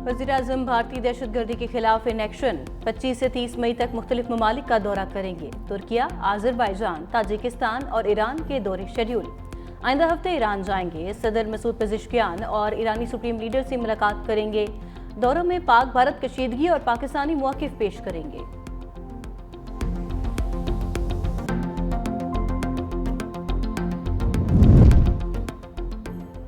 वज़ीर-ए-आज़म भारतीय दहशत गर्दी के खिलाफ इन एक्शन 25 से 30 मई तक मुख्तलिफ ममालिक का दौरा करेंगे। तुर्किया, आज़रबाईजान, ताजिकिस्तान और ईरान के दौरे शेड्यूल। आइंदा हफ्ते ईरान जाएंगे। सदर मसूद पेज़ेश्कियान और ईरानी सुप्रीम लीडर से मुलाकात करेंगे। दौरों में पाक भारत कशीदगी और पाकिस्तानी मौक़िफ़ पेश करेंगे।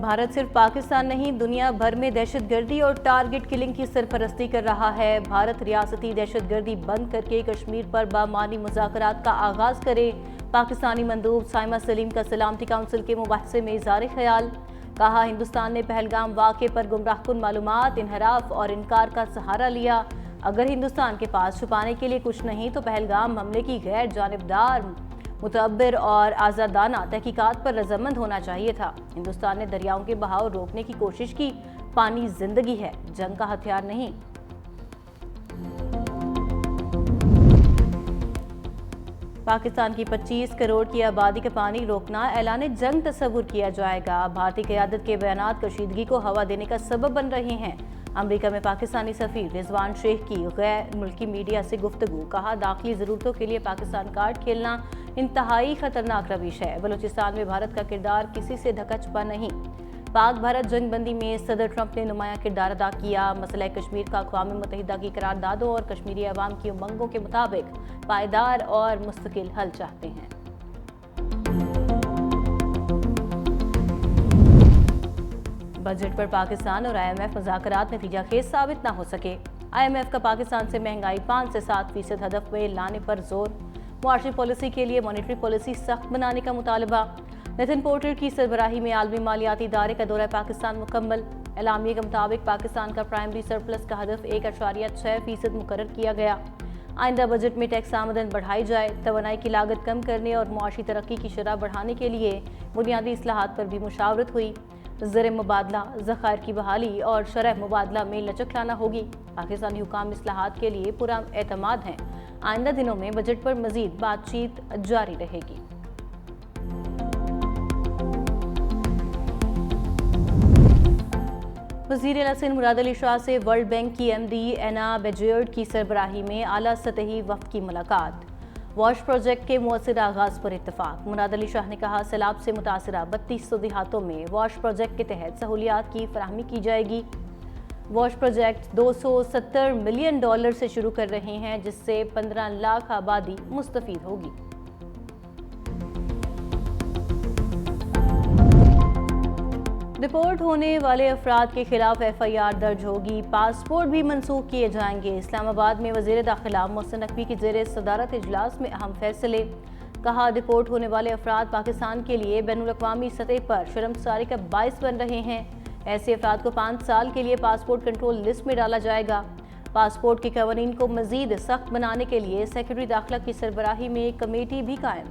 भारत सिर्फ पाकिस्तान नहीं, दुनिया भर में दहशत गर्दी और टारगेट किलिंग की सरपरस्ती कर रहा है। भारत रियासती दहशत गर्दी बंद करके कश्मीर पर बामानी मुज़ाकरात का आगाज़ करे। पाकिस्तानी मंदूब साइमा सलीम का सलामती काउंसिल के मुबाहिसे में इज़हार ख्याल। कहा, हिंदुस्तान ने पहलगाम वाक़े पर गुमराहकुन मालूमात, इनहराफ और इनकार का सहारा लिया। अगर हिंदुस्तान के पास छुपाने के लिए कुछ नहीं तो पहलगाम हमले की गैर जानिबदार, मुतअब्बिर और आज़ादाना तहकीकात पर रजामंद होना चाहिए था। हिंदुस्तान ने दरियाओं के बहाव रोकने की कोशिश की। पानी जिंदगी है, जंग का हथियार नहीं। पाकिस्तान की 25 करोड़ की आबादी का पानी रोकना ऐलान जंग तस्वुर किया जाएगा। भारतीय क़यादत के बयानात कशीदगी को हवा देने का सबब बन रहे हैं। अमरीका में पाकिस्तानी सफ़ीर रिजवान शेख की गैर मुल्की मीडिया से गुफ्तगू। कहा, दाखिली ज़रूरतों के लिए पाकिस्तान कार्ड खेलना इंतहाई ख़तरनाक रविश है। बलूचिस्तान में भारत का किरदार किसी से ढका छुपा नहीं। पाक भारत जंग बंदी में सदर ट्रंप ने नुमाया किरदार अदा किया। मसला कश्मीर का अक़वाम मुत्तहिदा की करारदादों और कश्मीरी अवाम की उमंगों के मुताबिक पायदार और मुस्तकिल हल चाहते हैं। बजट पर पाकिस्तान और IMF मुज़ाकरात नतीजाखेज़ साबित न हो सके। IMF का पाकिस्तान से महंगाई 5 से 7% हदफ में लाने पर जोर। मुआशी पॉलिसी के लिए मॉनेटरी पॉलिसी सख्त बनाने का मुतालबा। नितिन पोर्टर की सरबराही में आलमी मालियाती इदारे का दौरा पाकिस्तान मुकम्मल। एलामिया के मुताबिक पाकिस्तान का प्राइमरी सरप्लस का हदफ 1.6% मुकर्रर किया गया। आइंदा बजट में टैक्स आमदन बढ़ाई जाए। तवानाई की लागत कम करने और मुआशी तरक्की की शरह बढ़ाने के लिए बुनियादी इस्लाहात पर भी मुशावरत हुई। ज़र मुबादला, ज़खायर की बहाली और शरह मुबादला में लचक लाना होगी। पाकिस्तानी हुकाम इस्लाहात के लिए पूरा एतमाद हैं। आइंदा दिनों में बजट पर मज़ीद बातचीत जारी रहेगी। वज़ीर आला सिंध मुराद अली शाह से वर्ल्ड बैंक की MD एना बेजेर्ड की सरबराही में आला सतही वफ़द की मुलाकात। वॉश प्रोजेक्ट के मौसर आगाज़ पर इत्तफाक। मुराद अली शाह ने कहा, सैलाब से मुतासरा 3200 देहातों में वॉश प्रोजेक्ट के तहत सहूलियात की फराहमी की जाएगी। वॉश प्रोजेक्ट $270 मिलियन से शुरू कर रहे हैं, जिससे 15 लाख आबादी मुस्तफीद होगी। डिपोर्ट होने वाले अफराद के खिलाफ FIR दर्ज होगी। पासपोर्ट भी मनसूख किए जाएंगे। इस्लामाबाद में वज़ीर दाखिला मोहसिन नकवी की ज़ेर सदारत इजलास में अहम फैसले। कहा, डिपोर्ट होने वाले अफराद पाकिस्तान के लिए बैनुल-अक़वामी सतह पर शर्मसारी का बाइस बन रहे हैं। ऐसे अफराद को 5 साल के लिए पासपोर्ट कंट्रोल लिस्ट में डाला जाएगा। पासपोर्ट के कवानीन को मज़ीद सख्त बनाने के लिए सेक्रेटरी दाखिला की सरबराही में एक कमेटी भी कायम।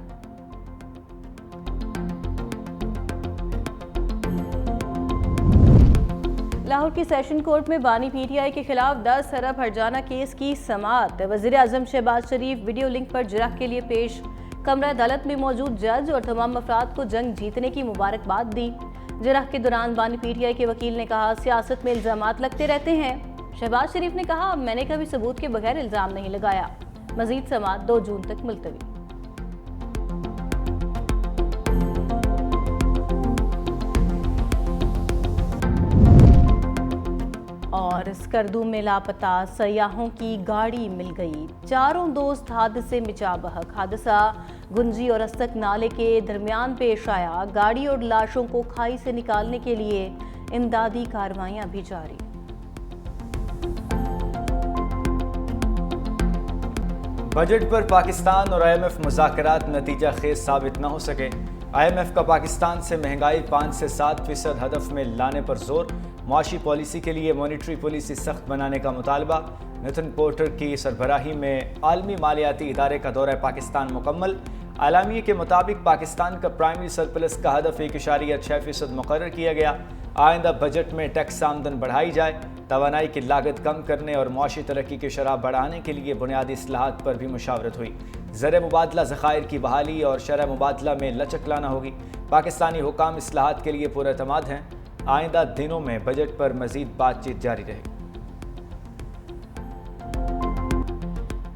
लाहौर की सेशन कोर्ट में बानी PTI के खिलाफ 10 अरब हर्जाना केस की समाअत। वज़ीर-ए-आज़म शहबाज शरीफ वीडियो लिंक पर जिरह के लिए पेश। कमरा अदालत में मौजूद जज और तमाम अफराद को जंग जीतने की मुबारकबाद दी। जिरह के दौरान बानी PTI के वकील ने कहा, सियासत में इल्ज़ामात लगते रहते हैं। शहबाज शरीफ ने कहा, मैंने कभी सबूत के बगैर इल्ज़ाम नहीं लगाया। मज़ीद समाअत 2 जून तक मुलतवी। और स्कर्दू में लापता सयाहों की गाड़ी मिल गई। चारों दोस्त हादसे में जा बहक। हादसा गुंजी और अस्तक नाले के दरमियान पेश आया। गाड़ी और लाशों को खाई से निकालने के लिए इमदादी कार्रवाइयां भी जारी। बजट पर पाकिस्तान और IMF मुज़ाकरात नतीजा खेज साबित न हो सके। IMF का पाकिस्तान से महंगाई 5 से 7% हदफ में लाने पर जोर। मुआशी पॉलिसी के लिए मॉनेटरी पॉलिसी सख्त बनाने का मुतालबा। नितिन पोर्टर की सरबराही में आलमी मालियाती इदारे का दौरा पाकिस्तान मुकम्मल। आलामिया के मुताबिक पाकिस्तान का प्राइमरी सरप्लस का हदफ 1.6% मुकर्रर किया गया। आइंदा बजट में टैक्स आमदन बढ़ाई जाए। तवानाई की लागत कम करने और मुआशी तरक्की की शरह बढ़ाने के लिए बुनियादी इस्लाहात पर भी मुशावरत हुई। ज़र मुबादला, ज़खायर की बहाली और शरह मुबादला में लचक लाना होगी। पाकिस्तानी हुकाम इस्लाहात के लिए पूरा एतमाद हैं। आइंदा दिनों में बजट पर मज़ीद बातचीत जारी रहेगी।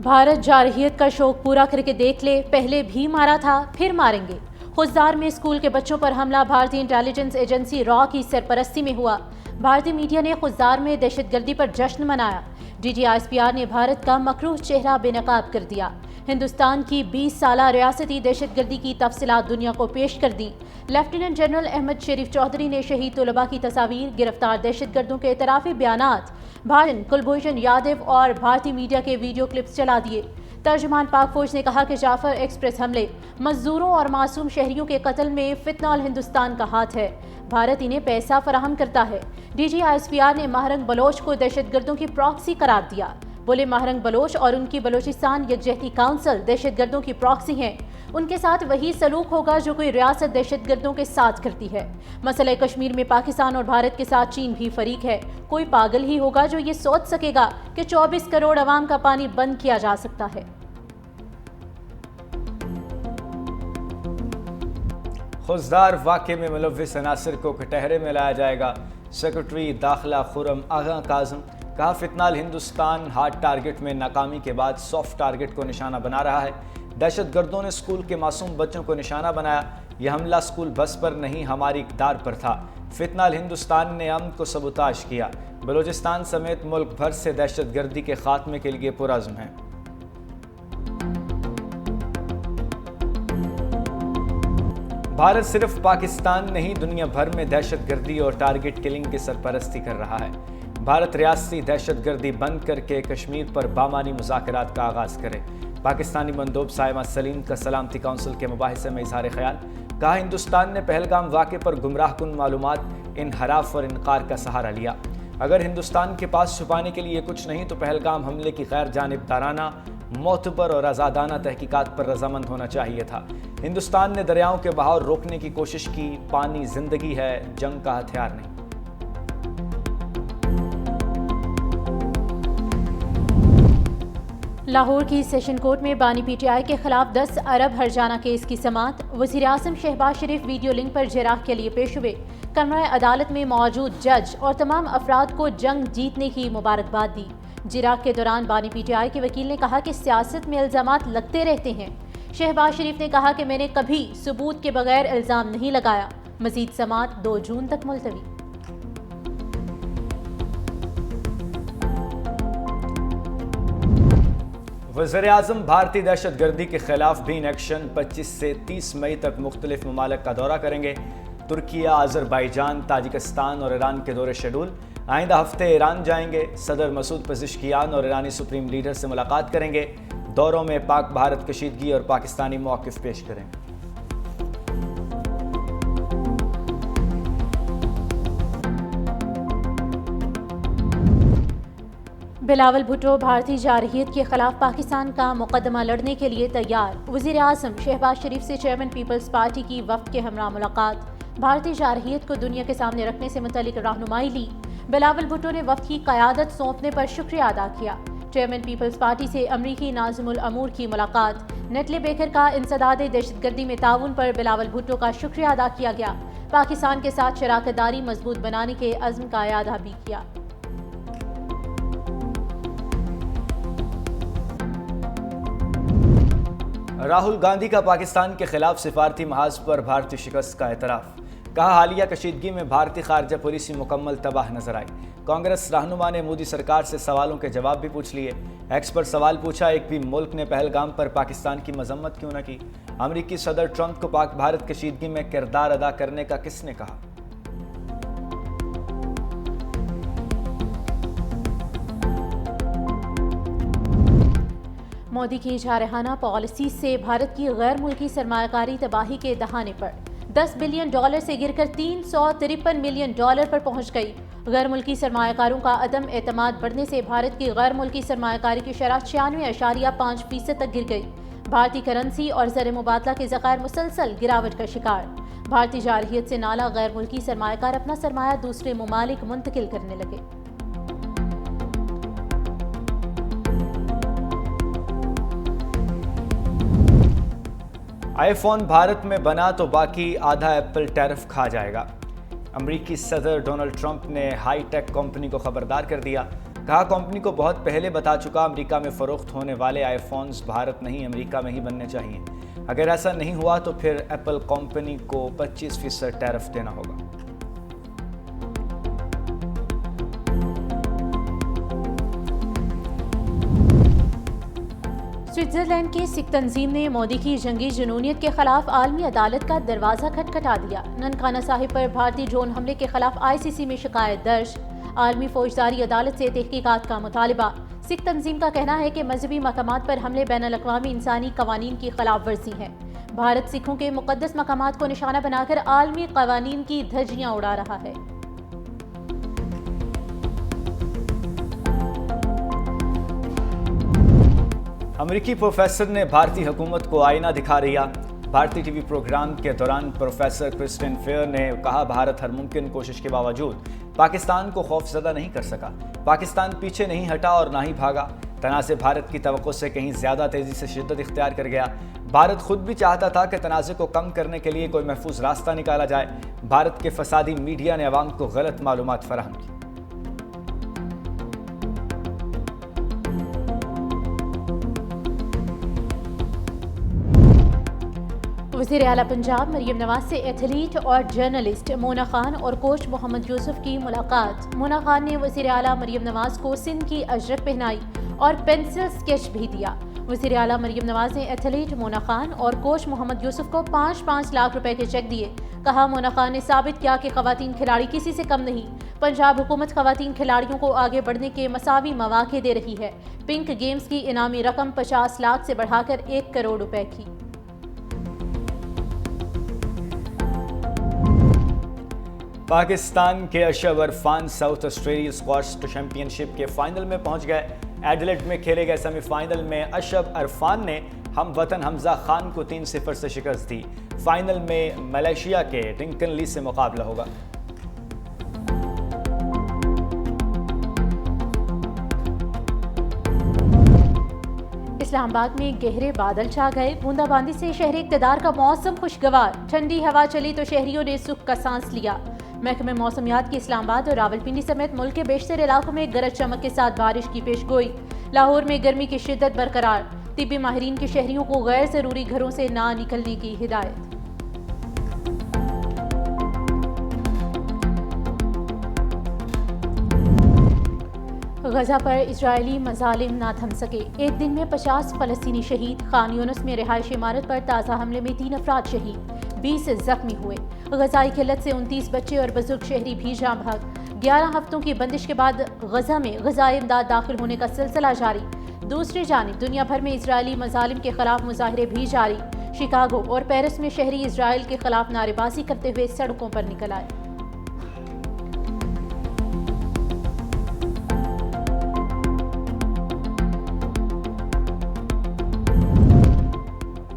भारत जारहियत का शौक पूरा करके देख ले, पहले भी मारा था फिर मारेंगे। खुजदार में स्कूल के बच्चों पर हमला भारतीय इंटेलिजेंस एजेंसी रॉ की सरपरस्ती में हुआ। भारतीय मीडिया ने खुजदार में दहशतगर्दी पर जश्न मनाया। DGISPR ने भारत का मकरूह चेहरा बेनकाब कर दिया। हिंदुस्तान की 20 साला रियासती दहशतगर्दी की तफसीलात दुनिया को पेश कर दी। लेफ्टिनेंट जनरल अहमद शरीफ चौधरी ने शहीद तलबा की तस्वीर, गिरफ्तार दहशतगर्दों के एतराफ़ी बयानात, भारत कुलभूषण यादव और भारतीय मीडिया के वीडियो क्लिप्स चला दिए। तर्जुमान पाक फौज ने कहा कि जाफर एक्सप्रेस हमले, मजदूरों और मासूम शहरियों के कत्ल में फितनाल हिंदुस्तान का हाथ है। भारत इन्हें पैसा फराहम करता है। DGISPR ने महरंग बलोच को दहशतगर्दों की प्रॉक्सी करार दिया। बोले महरंग बलोच और उनकी बलोचिस्तान यकजहती काउंसिल दहशतगर्दों की प्रॉक्सी हैं। उनके साथ वही सलूक होगा जो कोई रियासत दहशतगर्दों के साथ करती है। मसला कश्मीर में पाकिस्तान और भारत के साथ चीन भी फरीक है। कोई पागल ही होगा जो ये सोच सकेगा कि 24 करोड़ अवाम का पानी बंद किया जा सकता है। खुजदार वाक़े में मुलव्विस अनासिर को कटहरे में लाया जाएगा। सेक्रेटरी दाखिला खुरम आगा काज़म कहा, फितनाल हिंदुस्तान हार्ड टारगेट में नाकामी के बाद सॉफ्ट टारगेट को निशाना बना रहा है। दहशतगर्दों ने स्कूल के मासूम बच्चों को निशाना बनाया। यह हमला स्कूल बस पर नहीं, हमारी इक़दार पर था। फितनाल हिंदुस्तान ने अमन को सबूताज किया। बलूचिस्तान समेत मुल्क भर से दहशतगर्दी के खात्मे के लिए पुरअज़्म है। भारत सिर्फ पाकिस्तान नहीं, दुनिया भर में दहशतगर्दी और टारगेट किलिंग की सरपरस्ती कर रहा है। भारत रियासती दहशतगर्दी बंद करके कश्मीर पर बामानी मुज़ाकरात का आगाज़ करे। पाकिस्तानी मंदूब साइमा सलीम का सलामती काउंसिल के मुबाहिसे में इज़हार ख्याल। कहा, हिंदुस्तान ने पहलगाम वाक़े पर गुमराह कुन मालूमात, इनहराफ और इनकार का सहारा लिया। अगर हिंदुस्तान के पास छुपाने के लिए कुछ नहीं तो पहलगाम हमले की गैर जानिबदाराना, मोतबर और आज़ादाना तहकीकात पर रजामंद होना चाहिए था। हिंदुस्तान ने दरियाओं के बहाव रोकने की कोशिश की। पानी जिंदगी है, जंग का हथियार नहीं। लाहौर की सेशन कोर्ट में बानी PTI के खिलाफ 10 अरब हर्जाना केस की समाअत। वज़ीर आज़म शहबाज शरीफ वीडियो लिंक पर जिराफ के लिए पेश हुए। कमरा अदालत में मौजूद जज और तमाम अफराद को जंग जीतने की मुबारकबाद दी। जिराफ के दौरान बानी PTI के वकील ने कहा कि सियासत में इल्ज़ामात लगते रहते हैं। शहबाज शरीफ ने कहा कि मैंने कभी सबूत के बगैर इल्ज़ाम नहीं लगाया। मज़ीद समाअत 2 जून तक मुलतवी। वज़ीर-ए-आज़म भारतीय दहशतगर्दी के खिलाफ भी इन एक्शन 25 से 30 मई तक मुख्तलिफ ममालिक का दौरा करेंगे। तुर्किया, आज़रबाईजान, ताजिकिस्तान और ईरान के दौरे शेड्यूल। आइंदा हफ्ते ईरान जाएंगे। सदर मसूद पज़िश्कियान और ईरानी सुप्रीम लीडर से मुलाकात करेंगे। दौरों में पाक भारत कशीदगी और पाकिस्तानी मौक़िफ़ पेश करेंगे। बिलावल भुट्टो भारतीय जारहियत के खिलाफ पाकिस्तान का मुकदमा लड़ने के लिए तैयार। वज़ीर आज़म शहबाज शरीफ से चेयरमैन पीपल्स पार्टी की वफ़द के हमरा मुलाकात। भारतीय जारहियत को दुनिया के सामने रखने से मुतल्लिक रहनुमाई ली। बिलावल भुट्टो ने वफ़द की क़यादत सौंपने पर शुक्रिया अदा किया। चेयरमैन पीपल्स पार्टी से अमरीकी नाज़िमुल अमूर की मुलाकात। नेटले बेकर का इंसदाद दहशतगर्दी में ताउन पर बिलावल भुट्टो का शुक्रिया अदा किया गया। पाकिस्तान के साथ शराकतदारी मजबूत बनाने के अज़्म का इयादा भी किया। राहुल गांधी का पाकिस्तान के खिलाफ सिफारती महाज पर भारतीय शिकस्त का एतराफ़। कहा, हालिया कशीदगी में भारतीय खारजा पॉलिसी मुकम्मल तबाह नजर आई। कांग्रेस रहनुमा ने मोदी सरकार से सवालों के जवाब भी पूछ लिए। एक्स पर सवाल पूछा, एक भी मुल्क ने पहलगाम पर पाकिस्तान की मजम्मत क्यों न की? अमरीकी सदर ट्रंप को पाक भारत कशीदगी में किरदार अदा करने का किसने कहा? मोदी की जारहाना पॉलिसी से भारत की गैर मुल्की सरमायाकारी तबाही के दहाने पर $10 बिलियन से गिरकर $353 मिलियन पर पहुंच गई। गैर मुल्की सरमायाकारों का अदम एतमाद बढ़ने से भारत की गैर मुल्की सरमायाकारी की शरह 96.5% तक गिर गई। भारतीय करेंसी और ज़र मुबादला के ज़खायर मुसलसल गिरावट का शिकार। भारतीय जारहियत से नाला गैर मुल्की सरमायाकार अपना सरमाया दूसरे ममालिक मुंतकिल करने लगे। आईफोन भारत में बना तो बाकी आधा एप्पल टैरिफ खा जाएगा। अमरीकी सदर डोनाल्ड ट्रंप ने हाई टेक कंपनी को खबरदार कर दिया। کہا कंपनी को बहुत पहले बता चुका अमेरिका में फरोख्त होने वाले आईफोन्स भारत नहीं अमेरिका में ही बनने चाहिए। अगर ऐसा नहीं हुआ तो फिर एप्पल कंपनी को 25% टैरिफ देना होगा। स्विट्जरलैंड की सिख तंजीम ने मोदी की जंगी जुनूनियत के खिलाफ आलमी अदालत का दरवाज़ा खटखटा दिया। ननकाना साहिब पर भारतीय ड्रोन हमले के खिलाफ ICC में शिकायत दर्ज। आलमी फौजदारी अदालत से तहकीकात का मुतालिबा। सिख तंजीम का कहना है कि मजहबी मकामात पर हमले बैनुल-अक़वामी इंसानी कवानीन की खिलाफ वर्जी है। भारत सिखों के मुक़द्दस मकामात को निशाना बनाकर आलमी कवानीन की धज्जियां उड़ा रहा है। अमेरिकी प्रोफेसर ने भारतीय हुकूमत को आईना दिखा दिया। भारतीय टीवी प्रोग्राम के दौरान प्रोफेसर क्रिस्टिन फेयर ने कहा, भारत हर मुमकिन कोशिश के बावजूद पाकिस्तान को खौफजदा नहीं कर सका। पाकिस्तान पीछे नहीं हटा और ना ही भागा। तनाज़े भारत की तवक्को से कहीं ज़्यादा तेज़ी से शिद्दत इख्तियार कर गया। भारत खुद भी चाहता था कि तनाज़े को कम करने के लिए कोई महफूज रास्ता निकाला जाए। भारत के फसादी मीडिया ने अवाम को गलत मालूमात फराहम की। वज़ीर आला पंजाब मरीम नवाज से एथलीट और जर्नलिस्ट मोना खान और कोच मोहम्मद यूसुफ की मुलाकात। मोना खान ने वज़ीर आला मरीम नवाज को सिंध की अजरक पहनाई और पेंसिल स्केच भी दिया। वज़ीर आला मरीम नवाज ने एथलीट मोना खान और कोच मोहम्मद यूसुफ को 5-5 लाख रुपए के चेक दिए। कहा, मोना खान ने साबित किया कि ख़वातीन खिलाड़ी किसी से कम नहीं। पंजाब हुकूमत ख़वातीन खिलाड़ियों को आगे बढ़ने के मसावी मौक़े दे रही है। पिंक गेम्स की इनामी रकम 50 लाख से बढ़ाकर 1 करोड़ रुपए की। पाकिस्तान के Ashab Irfan South Australia squash championship के फाइनल में पहुंच गए। एडिलेड में खेले गए सेमीफाइनल में अशब अरफान ने हम वतन हमजा खान को 3-0 से शिकस्त दी। फाइनल में मलेशिया के डिंकन ली से मुकाबला होगा। इस्लामाबाद में गहरे बादल छा गए। बूंदाबांदी से शहरी इक़्तिदार का मौसम खुशगवार। ठंडी हवा चली तो शहरियों ने सुख का सांस लिया। महकमे मौसमियात की इस्लामाबाद और रावलपिंडी समेत मुल्क के बेशतर इलाकों में गरज चमक के साथ बारिश की पेशगोई। लाहौर में गर्मी की शिद्दत बरकरार। तिब्बी माहिरीन के शहरियों को गैर ज़रूरी घरों से ना निकलने की हिदायत। गजा पर इजरायली मजालिम ना थम सके। एक दिन में 50 फ़लस्तीनी शहीद। खान यूनिस में रिहायशी इमारत पर ताज़ा हमले में 3 अफराद शहीद, 20 जख्मी हुए। गजाई किल्लत से 29 बच्चे और बुजुर्ग शहरी भी जाँ भाग। 11 हफ्तों की बंदिश के बाद गजा में गजाई इमदाद दाखिल होने का सिलसिला जारी। दूसरी जानिब दुनिया भर में इजरायली मजालिम के खिलाफ मुजाहरे भी जारी। शिकागो और पेरिस में शहरी इजराइल के खिलाफ नारेबाजी करते हुए सड़कों पर निकल आए।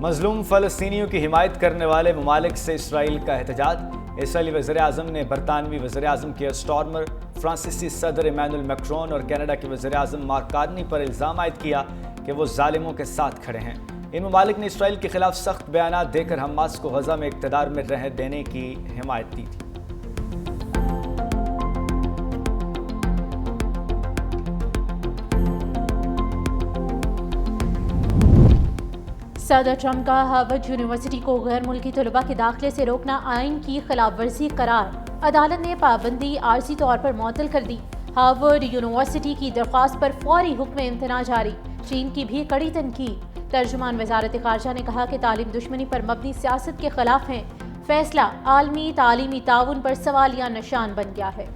मजलूम फ़लस्तीनियों की हिमायत करने वाले ममालिक से इसराइल का एहतजाज। इसराइली वज़ीर-ए-आज़म ने बरतानवी वज़ीर-ए-आज़म कियर स्टारमर, फ्रांसीसी सदर इमैनुअल मैक्रोन और कनाडा के वज़ीर-ए-आज़म मार्क कार्नी पर इल्ज़ाम आयद किया कि वो ज़ालिमों के साथ खड़े हैं। इन ममालिक ने इसराइल के खिलाफ सख्त बयानात देकर हमास को गजा में इक़्तिदार में रह देने की हिमायत दी थी। सदर ट्रंप का हार्वर्ड यूनिवर्सिटी को गैर मुल्की तलबा के दाखिले से रोकना आइन की खिलाफ वर्जी करार। अदालत ने पाबंदी आर्जी तौर पर मुअत्तल कर दी। हार्वर्ड यूनिवर्सिटी की दरख्वास्त पर फौरी हुक्म इम्तना जारी। चीन की भी कड़ी तनकीद। तर्जुमान वजारत ख़ारजा ने कहा कि तालीम दुश्मनी पर मबनी सियासत के खिलाफ है। फैसला आलमी तालीमी ताउन पर सवालिया निशान बन गया है।